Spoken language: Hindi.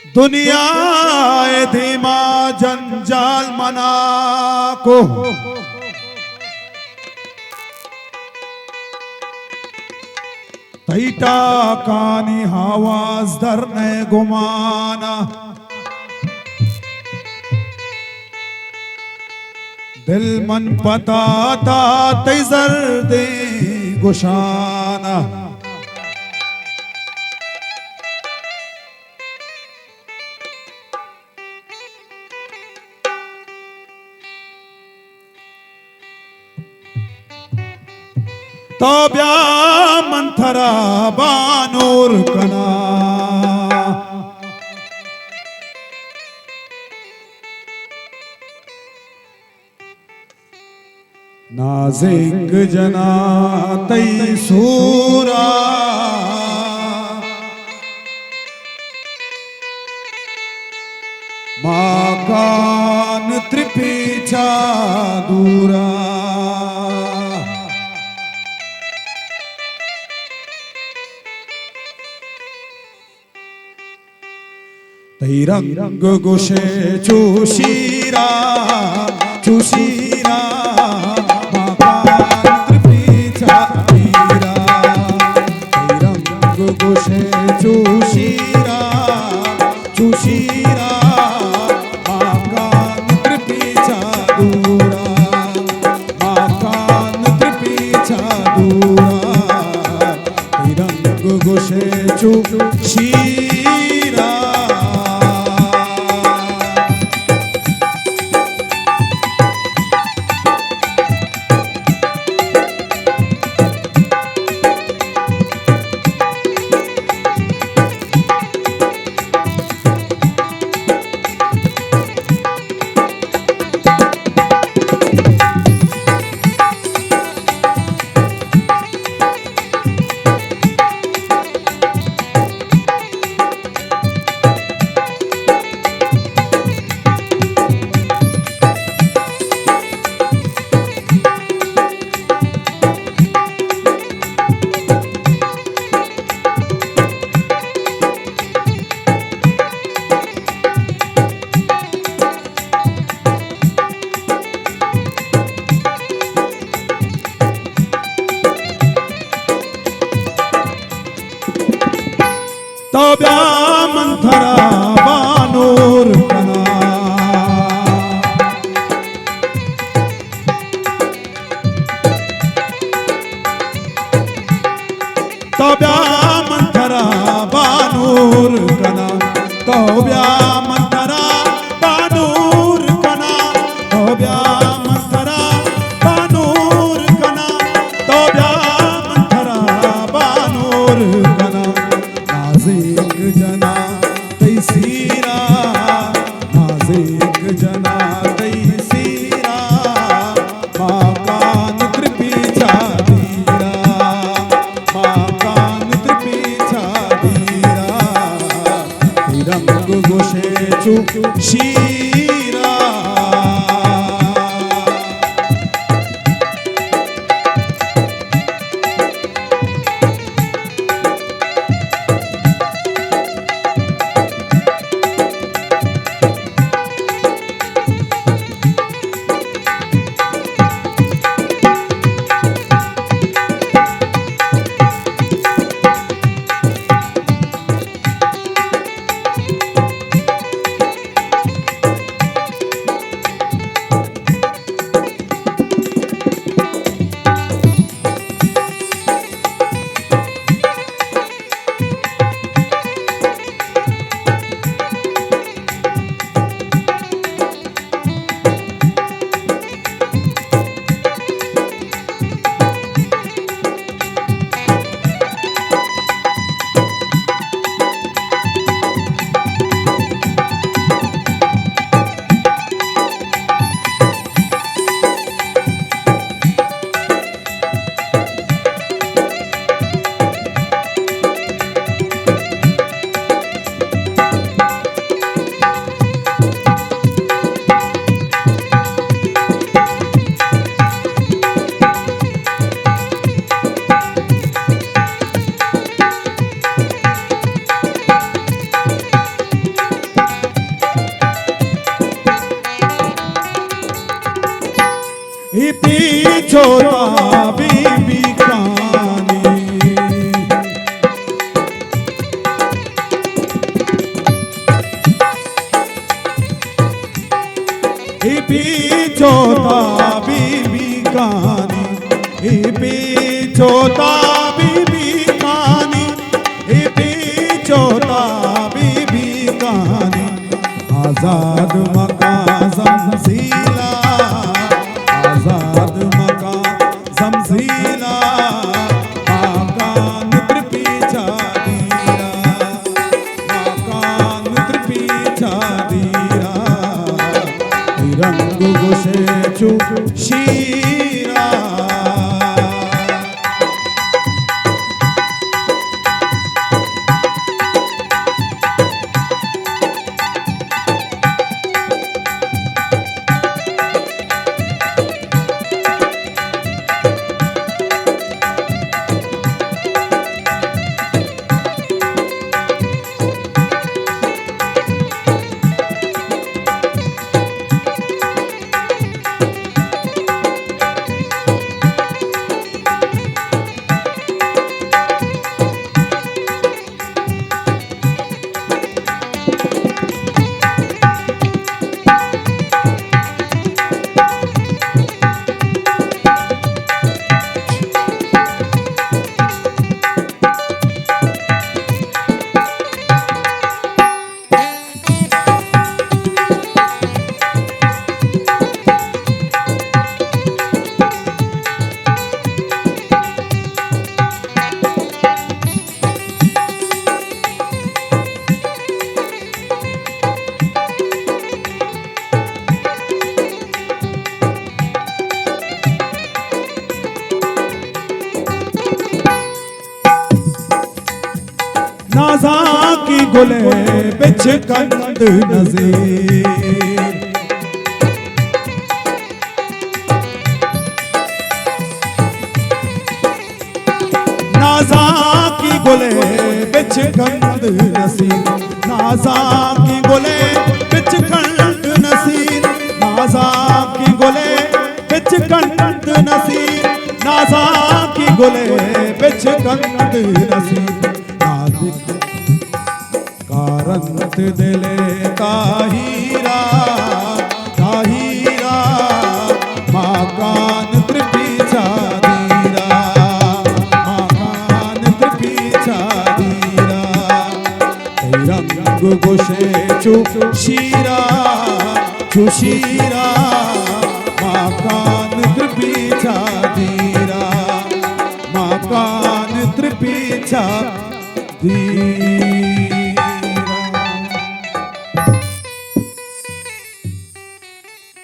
दुनिया ए धीमा जंजाल मना को तैटा कानी हवाज धरने गुमाना दिल मन पता था तैजर दे गुशाना तो ब्या मंथरा बानूर कना नाजिक जना तई सूरा माकान त्रिपीछा दूरा तई रंग गुशे चूशीरा चूशीरा माकान त्रिपीछा तीरा तई रंग गुशे चूशीरा चूशीरा माकान त्रिपीछा दूरा माकान त्रिपीछा दूरा तई रंग गुशे चूशीरा तो ब्या मंथरा बानूर कना तो ब्या मंथरा बानूर कना तो ब्या मंथरा बानूर कना तो ब्या मंथरा बानूर कना तो ब्या मंथरा बानूर कना नाज़िक जना तैसीरा नाज़िक जना तैसीरा माकान त्रिपीछा दीरा माकान त्रिपीछा दीरा रंग गोशे चूशीरा छोटा बीबी कानी छोटा बीबी कहानी छोटा बीबी कहानी छोटा बीबी कहानी आजाद मकान जमजीला आजाद मकान जमजीला मकान त्रिपीछा दीरा मकान त्रिपीछा दीरा रंग गोशे चू शीरा नाजा की गुले बिच कंद नज़ीर नाजा की गुले बिच कंद नसीर नाजा की गुले बिच कंद नसीर नाजा की गुले बिच कंद नसीर नाजा की गुले बिच कंद नसीर कारंत दिले ताहीरा ताहीरा मकान त्रिपीछा दीरा मकान त्रिपीछा दीरा रंग गोशे चू शीरा मकान त्रिपीछा दीरा मकान त्रिपीछा दीरा